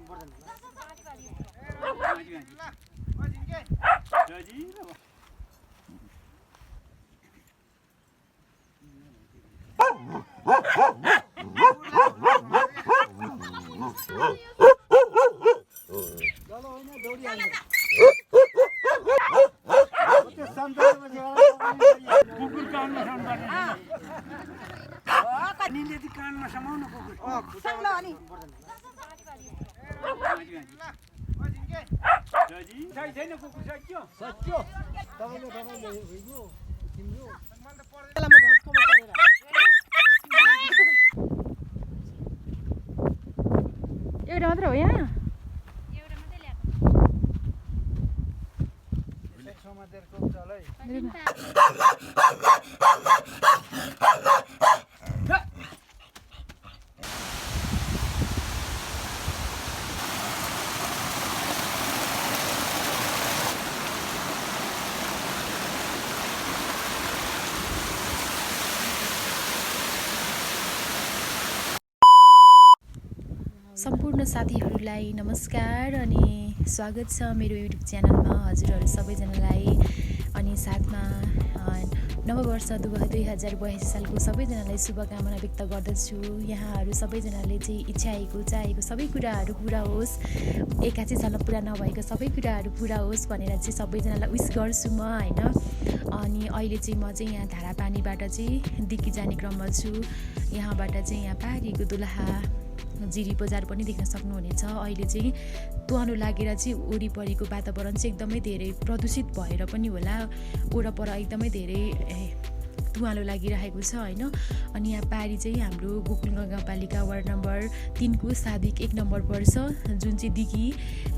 एउटा मात्र हो यहाँ सम्पूर्ण साथीहरूलाई नमस्कार अनि स्वागत छ मेरो युट्युब च्यानलमा हजुरहरू सबैजनालाई अनि साथमा नववर्ष 2082 सालको सबैजनालाई शुभकामना व्यक्त गर्दछु। यहाँहरू सबैजनाले चाहिँ इच्छाएको चाहेको सबै कुराहरू पुरा होस्, 81 सालमा पुरा नभएको सबै कुराहरू पुरा होस् भनेर चाहिँ सबैजनालाई विश गर्छु म हैन। अनि अहिले चाहिँ म चाहिँ यहाँ धारापानीबाट चाहिँ दिक्की जाने क्रममा छु। यहाँबाट चाहिँ यहाँ पारीको दुलहा जिरी बजार पनि देख्न सक्नुहुनेछ। अहिले चाहिँ तुवानो लागेर चाहिँ वरिपरिको वातावरण चाहिँ एकदमै धेरै प्रदूषित भएर पनि होला, वरपर एकदमै धेरै तुवालो लागिरहेको छ हैन। अनि यहाँ पारी चाहिँ हाम्रो गोकुल नगरपालिका वार्ड नम्बर 3 को सादिक 1 नम्बर पर्छ, जुन चाहिँ दिघी।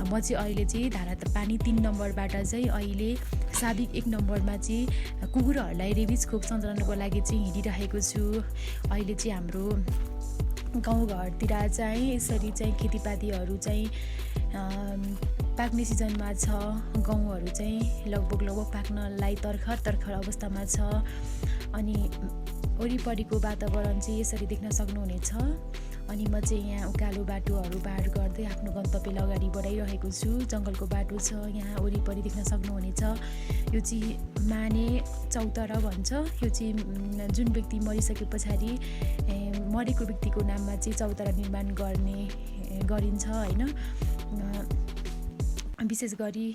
म चाहिँ अहिले चाहिँ धारापानी 3 नम्बरबाट चाहिँ अहिले सादिक 1 नम्बरमा चाहिँ कुकुरहरूलाई रेबिज खोप सञ्चालनको लागि चाहिँ हिँडिरहेको छु। अहिले चाहिँ हाम्रो गाउँघरतिर चाहिँ यसरी चाहिँ खेतीपातीहरू चाहिँ पाक्ने सिजनमा छ। गहुँहरू चाहिँ लगभग पाक्नलाई तर्खर अवस्थामा छ। अनि वरिपरिको वातावरण चाहिँ यसरी देख्न सक्नुहुनेछ। अनि म चाहिँ यहाँ उकालो बाटोहरू पार गर्दै आफ्नो गन्तव्य अगाडि बढाइरहेको छु। जङ्गलको बाटो छ यहाँ वरिपरि देख्न सक्नुहुनेछ। यो चाहिँ माने चौतारा भन्छ। यो चाहिँ जुन व्यक्ति मरिसके पछाडि मरेको व्यक्तिको नाममा चाहिँ चौतारा निर्माण गरिन्छ हैन। विशेष गरी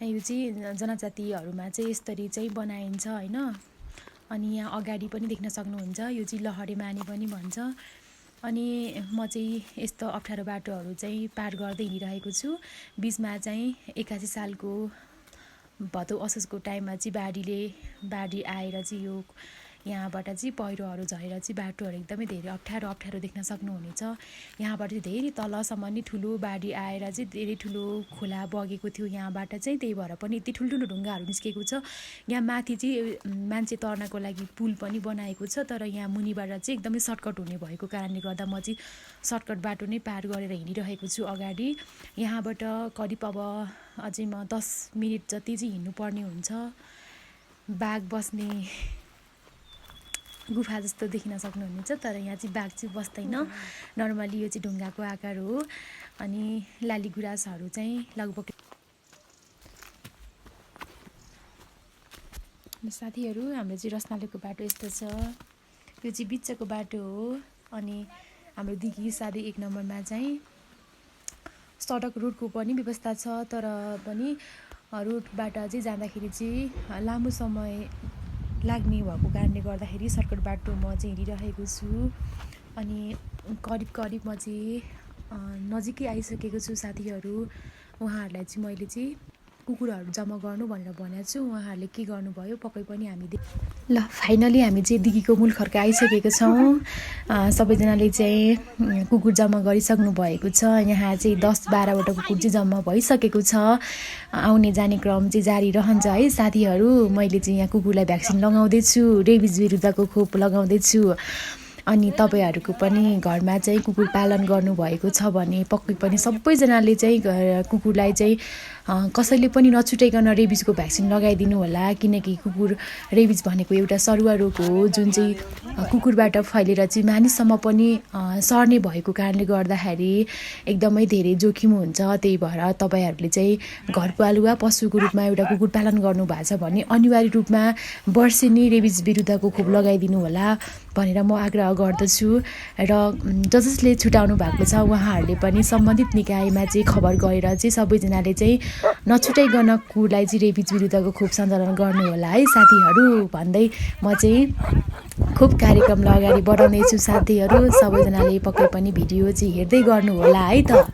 यो चाहिँ जनजातिहरूमा चाहिँ यसरी चाहिँ बनाइन्छ हैन। अनि यहाँ अगाडि पनि देख्न सक्नुहुन्छ, यो चाहिँ लहरे माने पनि भन्छ। अनि म चाहिँ यस्तो अप्ठ्यारो बाटोहरू चाहिँ पार गर्दै हिँडिरहेको छु। बिचमा चाहिँ 81 सालको भदौ असोजको टाइममा चाहिँ बाढी आएर चाहिँ यो यहाँबाट चाहिँ पहिरोहरू झरेर चाहिँ बाटोहरू एकदमै धेरै अप्ठ्यारो देख्न सक्नुहुनेछ। यहाँबाट चाहिँ धेरै तलसम्म नि ठुलो बाढी आएर चाहिँ धेरै ठुलो खोला बगेको थियो यहाँबाट चाहिँ, त्यही भएर पनि यति ठुल्ठुलो ढुङ्गाहरू निस्केको छ। यहाँ माथि चाहिँ मान्छे तर्नको लागि पुल पनि बनाएको छ, तर यहाँ मुनिबाट चाहिँ एकदमै सर्टकट हुने भएको कारणले गर्दा म चाहिँ सर्टकट बाटो नै पार गरेर हिँडिरहेको छु अगाडि। यहाँबाट करिब अब अझै म 10 मिनट जति चाहिँ हिँड्नुपर्ने हुन्छ। बाघ बस्ने गुफा जस्तो देखिन सक्नुहुनेछ, तर यहाँ चाहिँ बाघ चाहिँ बस्दैन। नर्मली यो चाहिँ ढुङ्गाको आकार हो। अनि लाली गुराँसहरू चाहिँ लगभग साथीहरू हाम्रो चाहिँ रसनालेको बाटो यस्तो छ। यो चाहिँ बिचको बाटो हो। अनि हाम्रो दिघी सादी 1 नम्बरमा चाहिँ सडक रोडको पनि व्यवस्था छ, तर पनि रोडबाट चाहिँ जाँदाखेरि चाहिँ लामो समय लाग्ने भएको कारणले गर्दाखेरि सर्टकट बाटो म चाहिँ हिँडिरहेको छु। अनि करिब म चाहिँ नजिकै आइसकेको छु साथीहरू। उहाँहरूलाई चाहिँ मैले चाहिँ कुकुरहरू जम्मा गर्नु भनेर भनेको छु। उहाँहरूले के गर्नुभयो पक्कै पनि हामी ल फाइनली हामी चाहिँ दिघीको मूलखर्क आइसकेको छौँ। सबैजनाले चाहिँ कुकुर जम्मा गरिसक्नु भएको छ। यहाँ चाहिँ 10-12वटा कुकुर चाहिँ जम्मा भइसकेको छ। आउने जाने क्रम चाहिँ जारी रहन्छ है साथीहरू। मैले चाहिँ यहाँ कुकुरलाई भ्याक्सिन लगाउँदैछु, रेबिज विरुद्धको खोप लगाउँदैछु। अनि तपाईँहरूको पनि घरमा चाहिँ कुकुर पालन गर्नुभएको छ भने पक्कै पनि सबैजनाले चाहिँ कुकुरलाई चाहिँ कसैले पनि नछुटाइकन रेबिजको भ्याक्सिन लगाइदिनु होला, किनकि कुकुर रेबिज भनेको एउटा सरुवा रोग हो जुन चाहिँ कुकुरबाट फैलेर चाहिँ मानिससम्म पनि सर्ने भएको कारणले गर्दाखेरि एकदमै धेरै जोखिम हुन्छ। त्यही भएर तपाईँहरूले चाहिँ घरपालुवा पशुको रूपमा एउटा कुकुर पालन गर्नुभएको छ भने अनिवार्य रूपमा वर्षेनी रेबिज विरुद्धको खोप लगाइदिनु होला भनेर म आग्रह गर्दछु। र जसले छुटाउनु भएको छ उहाँहरूले पनि सम्बन्धित निकायमा चाहिँ खबर गरेर चाहिँ सबैजनाले चाहिँ नछुटाइकन कुकुरलाई चाहिँ रेबिज विरुद्धको खोप सञ्चालन गर्नु होला है साथीहरू भन्दै म चाहिँ खुब कार्यक्रमलाई अगाडि बढाउनेछु। साथीहरू सबैजनाले पक्कै पनि भिडियो चाहिँ हेर्दै गर्नु होला है त।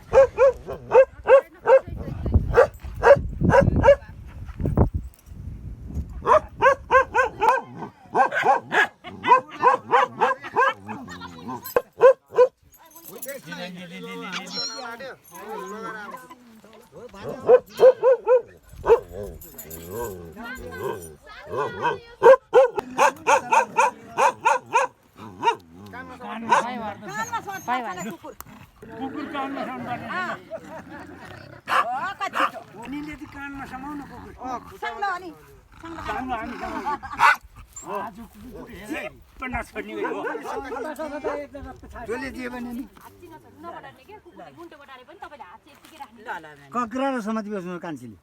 कक्रा र समाति बस्नु कान्छीले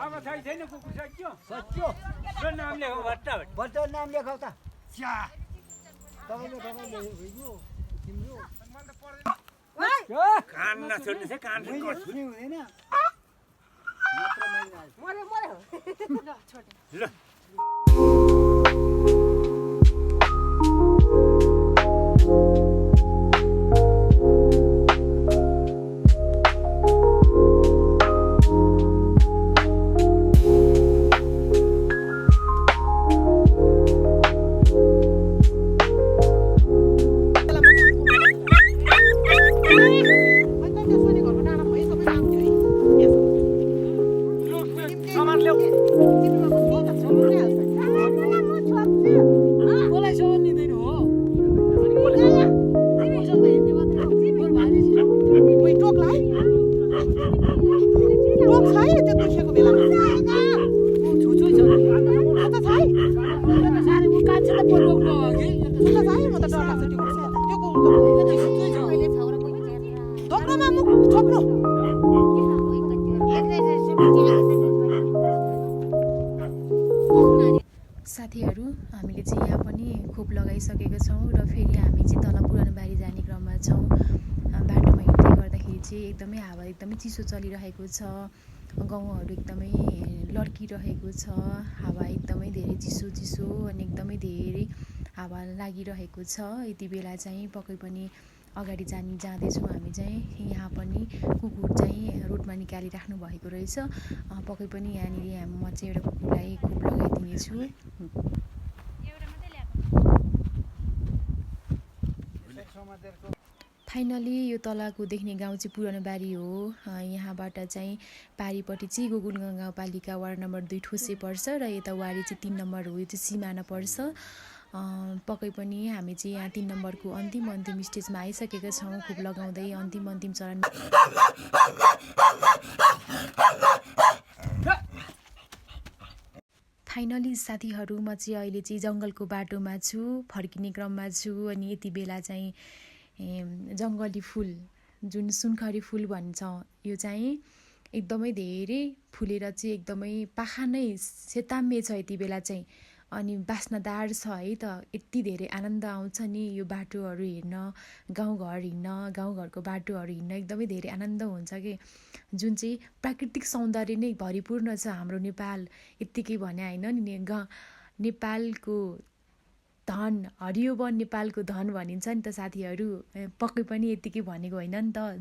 अब छैन कुकुर सक्यो सक्यो नाम लेखौ भट्टा नाम लेखौ त कान नछोड्नु चाहिँ कान हुँदैन ल साथीहरू हामीले चाहिँ यहाँ पनि खोप लगाइसकेका छौँ र फेरि हामी चाहिँ तल पुरानो बारी जाने क्रममा छौँ। बाटोमा हिँड्दै गर्दाखेरि चाहिँ एकदमै हावा एकदमै चिसो चलिरहेको छ, गाउँहरू एकदमै लड्किरहेको छ, हावा एकदमै धेरै चिसो चिसो अनि एकदमै धेरै हावा लागिरहेको छ। यति बेला चाहिँ पक्कै पनि अगाडि जाँदैछौँ हामी चाहिँ यहाँ पनि कुकुर चाहिँ रोडमा निकालिराख्नु भएको रहेछ। पक्कै पनि यहाँनिर म चाहिँ एउटा कुकुरलाई खोप लगाइदिनेछु। फाइनली यो तलको देख्ने गाउँ चाहिँ पुरानो बारी हो। यहाँबाट चाहिँ पारिपट्टि चाहिँ गोकुलगाउँ गाउँपालिका वार्ड नम्बर 2 ठोसे पर्छ र यता वारी चाहिँ 3 नम्बर हो, यो चाहिँ सिमाना पर्छ। पक्कै पनि हामी चाहिँ यहाँ 3 नम्बरको अन्तिम स्टेजमा आइसकेका छौँ, खोप लगाउँदै अन्तिम चरण। फाइनली साथीहरू म चाहिँ अहिले चाहिँ जङ्गलको बाटोमा छु, फर्किने क्रममा छु। अनि यति बेला चाहिँ जङ्गली फुल जुन सुनखरी फुल भन्छ यो चाहिँ एकदमै धेरै फुलेर चाहिँ एकदमै पाखा नै सेताम्मे छ यति बेला चाहिँ। अनि बास्नदार छ है त। यति धेरै आनन्द आउँछ नि यो बाटोहरू हेर्न, गाउँघर हिँड्न, गाउँघरको बाटोहरू हिँड्न एकदमै धेरै आनन्द हुन्छ कि। जुन चाहिँ प्राकृतिक सौन्दर्य नै भरिपूर्ण छ हाम्रो नेपाल। यत्तिकै भने होइन नि, नेपालको धन हरियो वन नेपालको धन भनिन्छ नि त साथीहरू। पक्कै पनि यत्तिकै भनेको होइन नि त।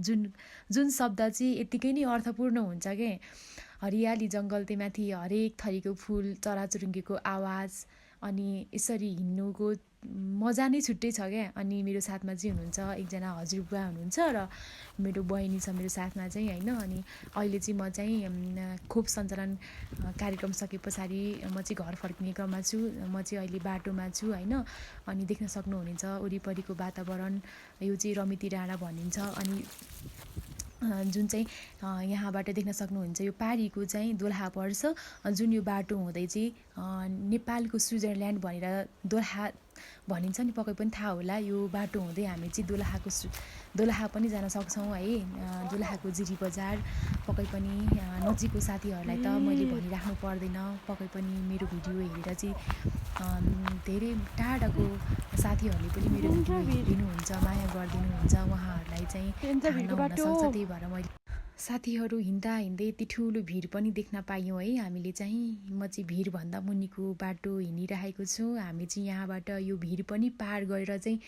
जुन शब्द चाहिँ यत्तिकै नै अर्थपूर्ण हुन्छ के। हरियाली जङ्गल त्यही माथि हरेक थरीको फुल, चराचुरुङ्गीको आवाज, अनि यसरी हिँड्नुको मजा नै छुट्टै छ क्या। अनि मेरो साथमा चाहिँ हुनुहुन्छ एकजना हजुरबुवा हुनुहुन्छ र मेरो बहिनी छ मेरो साथमा चाहिँ होइन। अनि अहिले चाहिँ म चाहिँ खोप सञ्चालन कार्यक्रम सके पछाडि म चाहिँ घर फर्किने क्रममा छु। म चाहिँ अहिले बाटोमा छु होइन। अनि देख्न सक्नुहुनेछ वरिपरिको वातावरण, यो चाहिँ रमिती डाँडा भनिन्छ। अनि जुन चाहिँ यहाँबाट देख्न सक्नुहुन्छ यो पारीको चाहिँ दोलखा पर्छ, जुन यो बाटो हुँदै चाहिँ नेपालको स्विजरल्यान्ड भनेर दोलखा भनिन्छ नि, पक्कै पनि थाहा होला। यो बाटो हुँदै हामी चाहिँ दोलखा पनि जान सक्छौँ है। दोलखाको जिरी बजार पक्कै पनि नजिकको साथीहरूलाई त मैले भनिराख्नु पर्दैन, पक्कै पनि मेरो भिडियो हेरेर चाहिँ धेरै टाढाको साथीहरूले पनि मेरो भिडियो हेरिदिनुहुन्छ, माया गरिदिनुहुन्छ, उहाँहरूलाई चाहिँ थाहा नहुन सक्छ। त्यही भएर मैले साथीहरू हिँड्दा हिँड्दै यति ठुलो भिड पनि देख्न पायौँ है हामीले चाहिँ। म चाहिँ भिडभन्दा मुनिको बाटो हिँडिरहेको छु। हामी चाहिँ यहाँबाट यो भिड पनि पार गरेर चाहिँ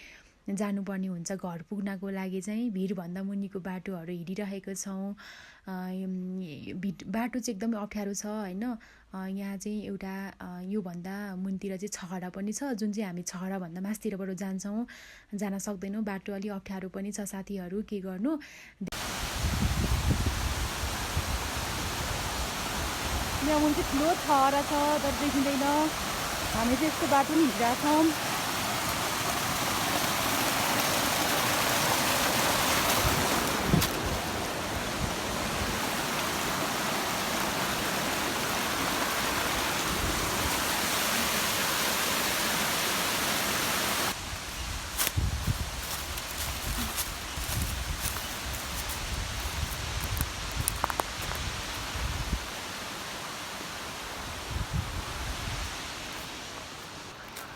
जानुपर्ने हुन्छ घर पुग्नको लागि चाहिँ। भिडभन्दा मुनिको बाटोहरू हिँडिरहेको छौँ। बाटो चाहिँ एकदमै अप्ठ्यारो छ होइन। यहाँ चाहिँ एउटा योभन्दा मुनितिर चाहिँ छहरा पनि छ, जुन चाहिँ हामी छहराभन्दा मास्तिरबाट जान सक्दैनौँ। बाटो अलि अप्ठ्यारो पनि छ साथीहरू, के गर्नु। यहाँ मुनि चाहिँ ठुलो छहरा छ तर देखिँदैन। हामी चाहिँ यस्तो बाटो पनि हिँडिरहेको छौँ।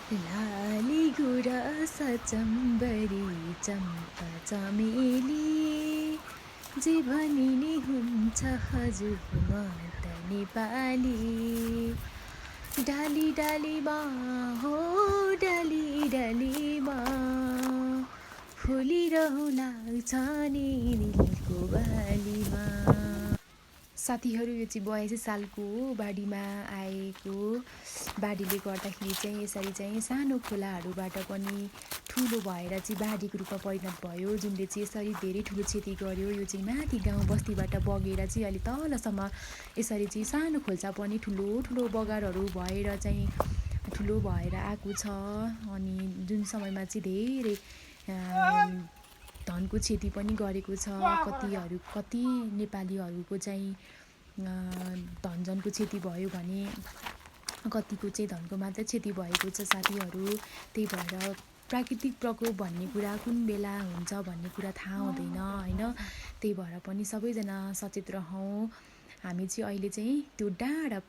लाली गुराँस चम्बरी चम्पा चमेली जे भनिने हुन्छ हजुर म त नेपाली। डाली डालीमा हो डाली डालीमा फुलिरहला छ नि दिलको बालीमा। साथीहरू यो चाहिँ 82 सालको बाढीमा आएको बाढीले गर्दाखेरि चाहिँ यसरी चाहिँ सानो खोलाहरूबाट पनि ठुलो भएर चाहिँ बाढीको रूपमा परिणत भयो, जुनले चाहिँ यसरी धेरै ठुलो क्षति गर्यो। यो चाहिँ माथि गाउँ बस्तीबाट बगेर चाहिँ अलि तलसम्म यसरी चाहिँ सानो खोल्सा पनि ठुलो ठुलो बगारहरू भएर चाहिँ ठुलो भएर आएको छ। अनि जुन समयमा चाहिँ धेरै धनको क्षति पनि गरेको छ। कति नेपालीहरूको चाहिँ धनजनको क्षति भयो भने कतिको चाहिँ धनको मात्रै क्षति भएको छ साथीहरू। त्यही भएर प्राकृतिक प्रकोप भन्ने कुरा कुन बेला हुन्छ भन्ने कुरा थाहा हुँदैन होइन। त्यही भएर पनि सबैजना सचेत रहौँ। हामी चाहिँ अहिले चाहिँ त्यो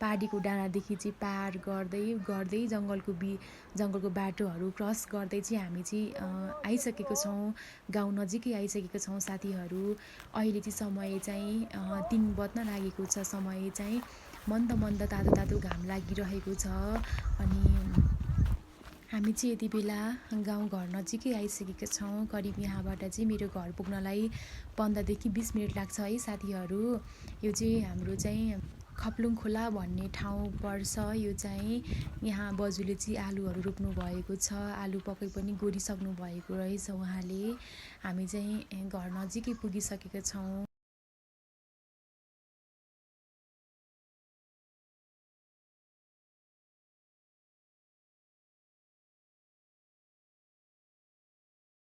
पारीको डाँडादेखि चाहिँ पार गर्दै जङ्गलको बाटोहरू क्रस गर्दै चाहिँ हामी चाहिँ आइसकेको छौँ, गाउँ नजिकै आइसकेको छौँ साथीहरू। अहिले चाहिँ समय चाहिँ 3 बज्न लागेको छ। समय चाहिँ मन्द तातो घाम लागिरहेको छ। अनि हामी चाहिँ यति बेला गाउँघर नजिकै आइसकेका छौँ। करिब यहाँबाट चाहिँ मेरो घर पुग्नलाई 15 देखि 20 मिनट लाग्छ है साथीहरू। यो चाहिँ हाम्रो चाहिँ खप्लुङ खोला भन्ने ठाउँ पर्छ। यो चाहिँ यहाँ बजुले चाहिँ आलुहरू रोप्नु भएको छ। आलु पक्कै पनि गोडिसक्नु भएको रहेछ उहाँले। हामी चाहिँ घर नजिकै पुगिसकेका छौँ।